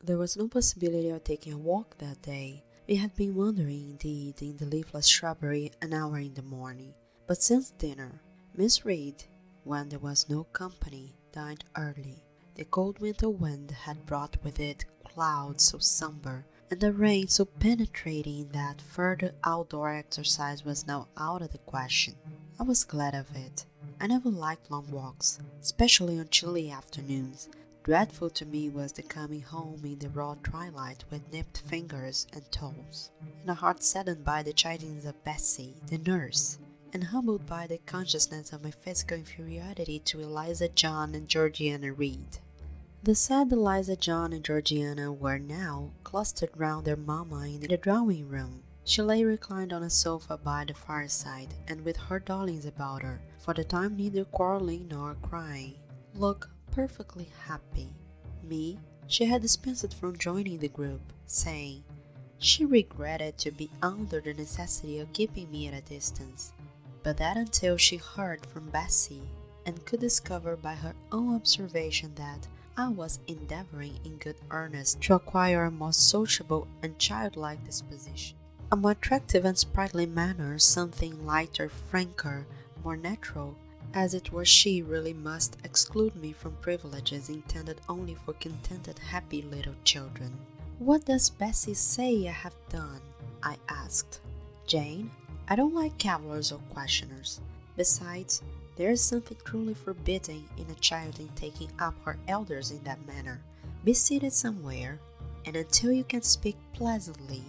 There was no possibility of taking a walk that day. We had been wandering indeed in the leafless shrubbery an hour in the morning, but since dinner, Miss Reed, when there was no company, dined early. The cold winter wind had brought with it clouds so sombre, and the rain so penetrating that further outdoor exercise was now out of the question. I was glad of it. I never liked long walks, especially on chilly afternoons. Dreadful to me was the coming home in the raw twilight with nipped fingers and toes, and a heart saddened by the chidings of Bessie, the nurse, and humbled by the consciousness of my physical inferiority to Eliza John and Georgiana Reed. The sad Eliza John and Georgiana were now clustered round their mamma in the drawing room. She lay reclined on a sofa by the fireside, and with her darlings about her, for the time neither quarrelling nor crying, looked perfectly happy. Me, she had dispensed from joining the group, saying she regretted to be under the necessity of keeping me at a distance, but that until she heard from Bessie, and could discover by her own observation that I was endeavoring in good earnest to acquire a more sociable and childlike disposition, a more attractive and sprightly manner, something lighter, franker, more natural, as it were she really must exclude me from privileges intended only for contented, happy little children. "What does Bessie say I have done?" I asked. "Jane, I don't like cavillers or questioners. Besides, there is something truly forbidding in a child in taking up her elders in that manner. Be seated somewhere, and until you can speak pleasantly,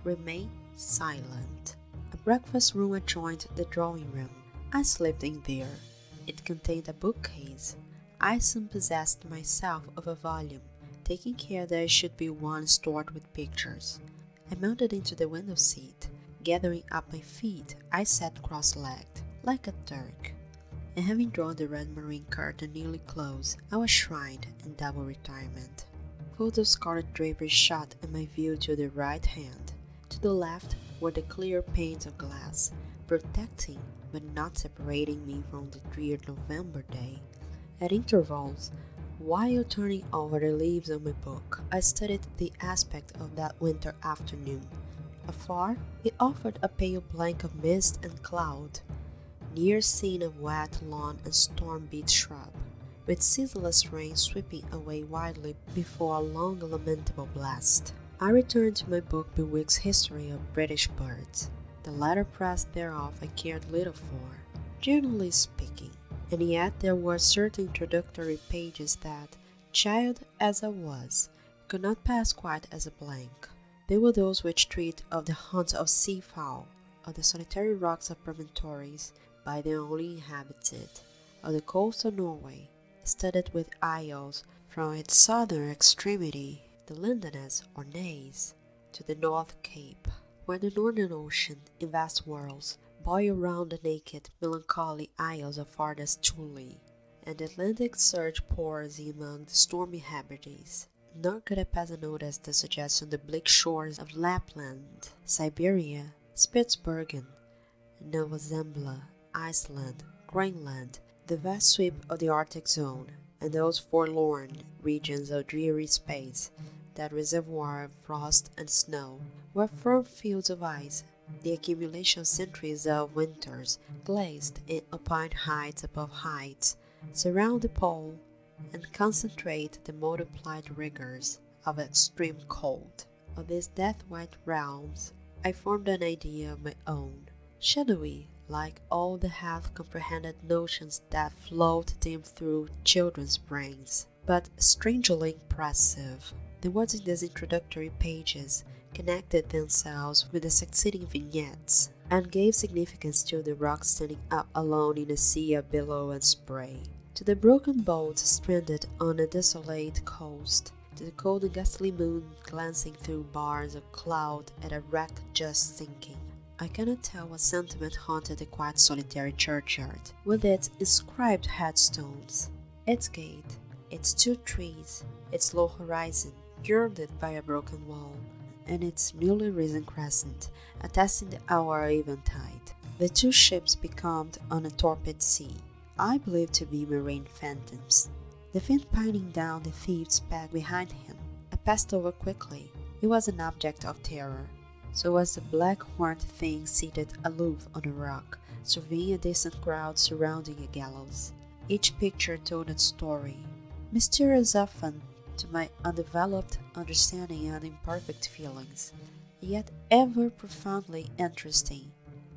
remain silent." A breakfast room adjoined the drawing room. I slipped in there. It contained a bookcase. I soon possessed myself of a volume, taking care that it should be one stored with pictures. I mounted into the window seat. Gathering up my feet, I sat cross-legged, like a Turk, and having drawn the red marine curtain nearly close, I was shrined in double retirement. Folds of scarlet drapery shot at my view to the right hand. To the left were the clear panes of glass, protecting but not separating me from the drear November day. At intervals, while turning over the leaves of my book, I studied the aspect of that winter afternoon. Afar, it offered a pale blank of mist and cloud, near scene of wet lawn and storm-beat shrub, with ceaseless rain sweeping away wildly before a long lamentable blast. I returned to my book Bewick's History of British Birds. The letterpress thereof I cared little for, generally speaking, and yet there were certain introductory pages that, child as I was, could not pass quite as a blank. They were those which treat of the haunts of sea-fowl, of the solitary rocks of promontories by the only inhabited, of the coast of Norway, studded with isles from its southern extremity, the Lindeness or Naze, to the North Cape, where the Northern Ocean, in vast whirls, boil round the naked, melancholy isles of farthest Thule, and the Atlantic surge pours in among the stormy Hebrides. Nor could I pass unnoticed the suggestion of the bleak shores of Lapland, Siberia, Spitzbergen, Nova Zembla, Iceland, Greenland, the vast sweep of the Arctic zone, and those forlorn regions of dreary space, that reservoir of frost and snow, where firm fields of ice, the accumulation of centuries of winters, glazed in alpine heights above heights, surround the pole, and concentrate the multiplied rigors of extreme cold. Of these death-white realms I formed an idea of my own, shadowy, like all the half-comprehended notions that float dim through children's brains, but strangely impressive. The words in these introductory pages connected themselves with the succeeding vignettes, and gave significance to the rock standing up alone in a sea of billow and spray, to the broken boats stranded on a desolate coast, to the cold and ghastly moon glancing through bars of cloud at a wreck just sinking. I cannot tell what sentiment haunted the quiet solitary churchyard, with its inscribed headstones, its gate, its 2 trees, its low horizon, girded by a broken wall, and its newly risen crescent, attesting the hour of eventide. The 2 ships becalmed on a torpid sea, I believe to be marine phantoms. The Finn pining down the thieves' back behind him, a passed over quickly. It was an object of terror. So was the black-horned thing seated aloof on a rock, surveying a distant crowd surrounding a gallows. Each picture told a story, mysterious often to my undeveloped understanding and imperfect feelings, yet ever profoundly interesting,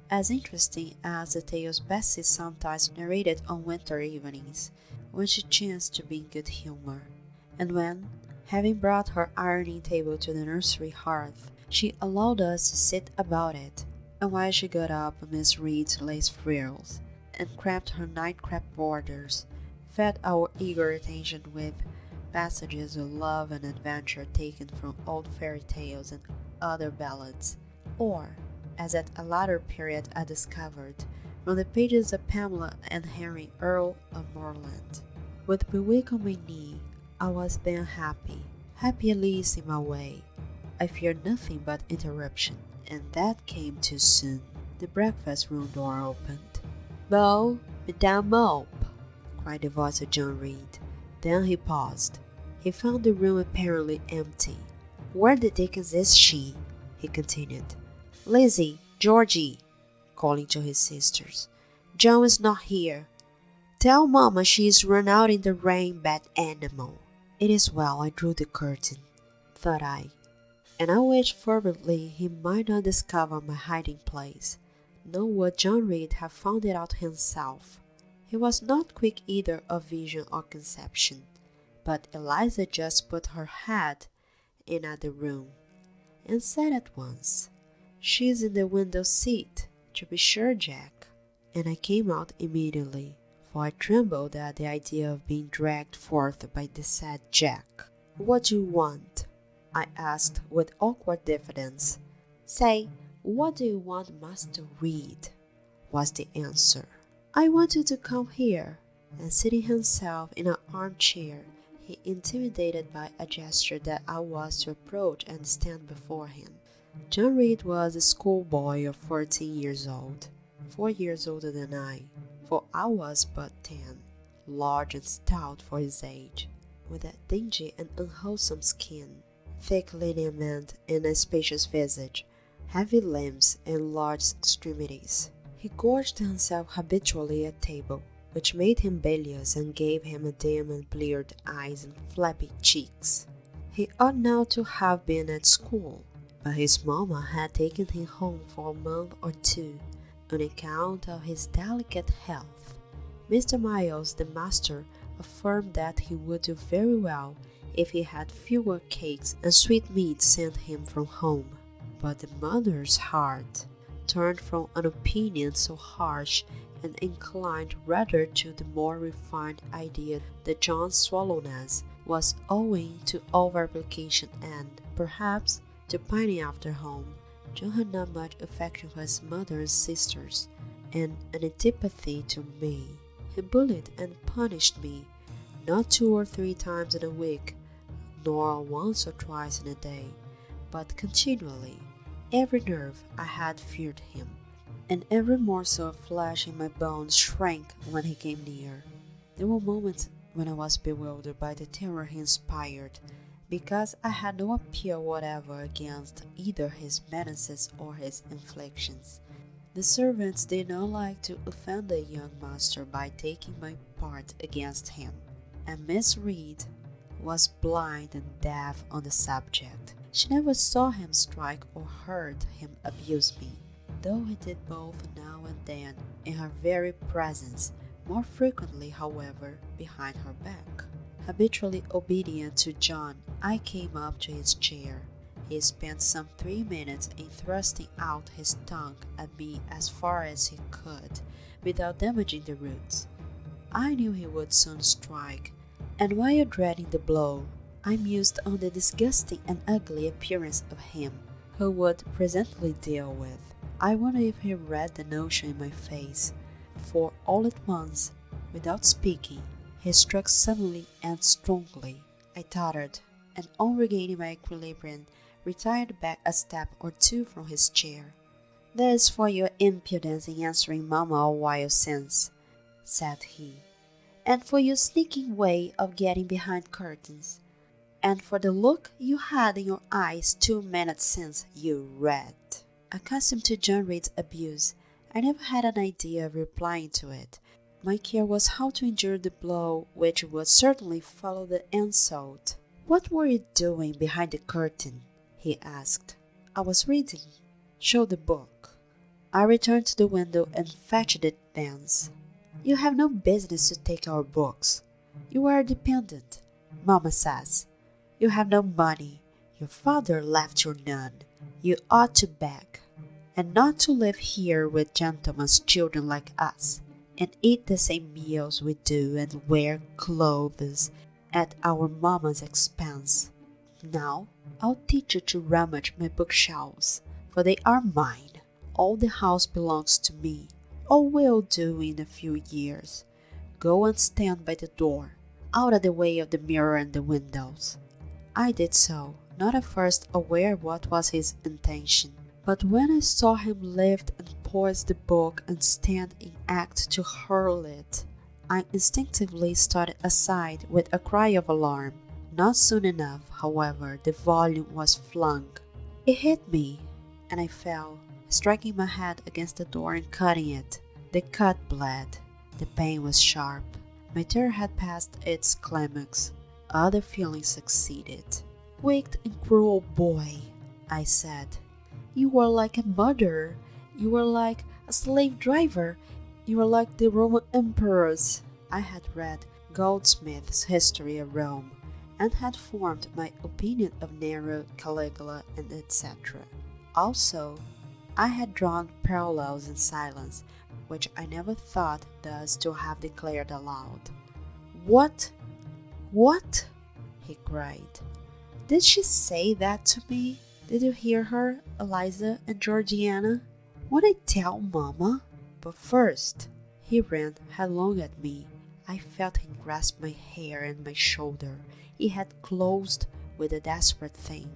as interesting as the tales Bessie sometimes narrated on winter evenings, when she chanced to be in good humor, and when, having brought her ironing table to the nursery hearth, she allowed us to sit about it, and while she got up Miss Reed's lace frills, and cramped her nightcap borders, fed our eager attention with passages of love and adventure taken from old fairy tales and other ballads, or, as at a later period I discovered, from the pages of Pamela and Henry Earl of Morland. With Bewick on my knee, I was then happy at least in my way. I feared nothing but interruption, and that came too soon. The breakfast-room door opened. "Mo, Madame Mope!" cried the voice of John Reed. Then he paused. He found the room apparently empty. "Where the dickens is she?" he continued. "Lizzie, Georgie," calling to his sisters. "John is not here. Tell Mamma she is run out in the rain, bad animal." It is well I drew the curtain, thought I, and I wished fervently he might not discover my hiding place, nor would John Reed have found it out himself. He was not quick either of vision or conception, but Eliza just put her head in at the room, and said at once, "She's in the window seat, to be sure, Jack." And I came out immediately, for I trembled at the idea of being dragged forth by the said Jack. "What do you want?" I asked with awkward diffidence. "Say, what do you want Master Reed?" was the answer. "I want you to come here." And seating himself in an armchair, he intimidated by a gesture that I was to approach and stand before him. John Reed was a schoolboy of 14 years old, 4 years older than I, for I was but 10, large and stout for his age, with a dingy and unwholesome skin, thick lineament and a spacious visage, heavy limbs and large extremities. He gorged himself habitually at table, which made him bilious and gave him a dim and bleared eyes and flabby cheeks. He ought now to have been at school, but his mamma had taken him home for a month or two, on account of his delicate health. Mr. Miles, the master, affirmed that he would do very well if he had fewer cakes and sweetmeats sent him from home. But the mother's heart turned from an opinion so harsh and inclined rather to the more refined idea that John's swallowness was owing to over-application and, perhaps, to pining after home. John had not much affection for his mother and sisters, and an antipathy to me. He bullied and punished me, not 2 or 3 times in a week, nor once or twice in a day, but continually. Every nerve I had feared him, and every morsel of flesh in my bones shrank when he came near. There were moments when I was bewildered by the terror he inspired, because I had no appeal whatever against either his menaces or his inflictions. The servants did not like to offend the young master by taking my part against him, and Miss Reed was blind and deaf on the subject. She never saw him strike or heard him abuse me, though he did both now and then in her very presence, more frequently, however, behind her back. Habitually obedient to John, I came up to his chair. He spent some 3 minutes in thrusting out his tongue at me as far as he could, without damaging the roots. I knew he would soon strike, and while dreading the blow, I mused on the disgusting and ugly appearance of him who would presently deal with. I wonder if he read the notion in my face, for all at once, without speaking, he struck suddenly and strongly. I tottered, and on regaining my equilibrium, retired back a step or 2 from his chair. "That is for your impudence in answering Mamma a while since," said he, "and for your sneaking way of getting behind curtains. and for the look you had in your eyes 2 minutes since you read." Accustomed to John Reed's abuse, I never had an idea of replying to it. My care was how to endure the blow which would certainly follow the insult. "What were you doing behind the curtain?" he asked. "I was reading." "Show the book." I returned to the window and fetched it thence. "You have no business to take our books. You are a dependent, Mamma says. You have no money. Your father left you none. You ought to beg, and not to live here with gentlemen's children like us, and eat the same meals we do, and wear clothes at our mamma's expense. Now, I'll teach you to rummage my bookshelves, for they are mine. All the house belongs to me. All will do in a few years. Go and stand by the door, out of the way of the mirror and the windows." I did so, not at first aware what was his intention. But when I saw him lift and poise the book and stand in act to hurl it, I instinctively started aside with a cry of alarm. Not soon enough, however, the volume was flung. It hit me, and I fell, striking my head against the door and cutting it. The cut bled. The pain was sharp. My terror had passed its climax. Other feelings succeeded. "Wicked and cruel boy," I said. "You were like a murderer. You were like a slave driver. You were like the Roman emperors." I had read Goldsmith's History of Rome, and had formed my opinion of Nero, Caligula, and etc. Also, I had drawn parallels in silence, which I never thought thus to have declared aloud. "What? What?" he cried. "Did she say that to me? Did you hear her, Eliza and Georgiana? Won't I tell Mamma? But first—" He ran headlong at me. I felt him grasp my hair and my shoulder. He had closed with a desperate thing.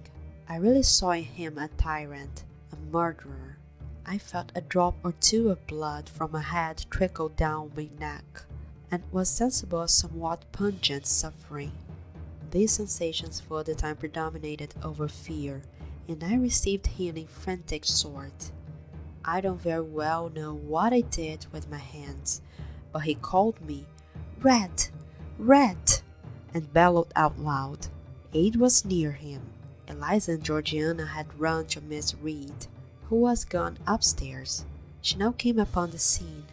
I really saw in him a tyrant, a murderer. I felt a drop or two of blood from my head trickle down my neck, and was sensible of somewhat pungent suffering. These sensations for the time predominated over fear, and I received him in frantic sort. I don't very well know what I did with my hands, but he called me, "Rat! Rat!" and bellowed out loud. Aid was near him. Eliza and Georgiana had run to Miss Reed, who was gone upstairs. She now came upon the scene,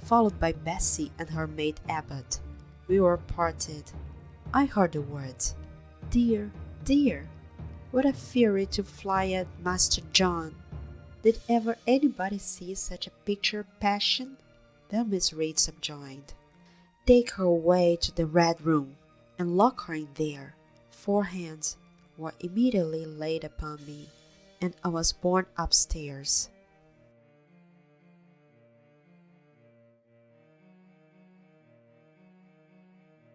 followed by Bessie and her maid Abbot. We were parted. I heard the words, "Dear, dear." What a fury to fly at Master John! Did ever anybody see such a picture of passion? Then Miss Reed subjoined, "Take her away to the Red Room, and lock her in there." 4 hands were immediately laid upon me, and I was borne upstairs.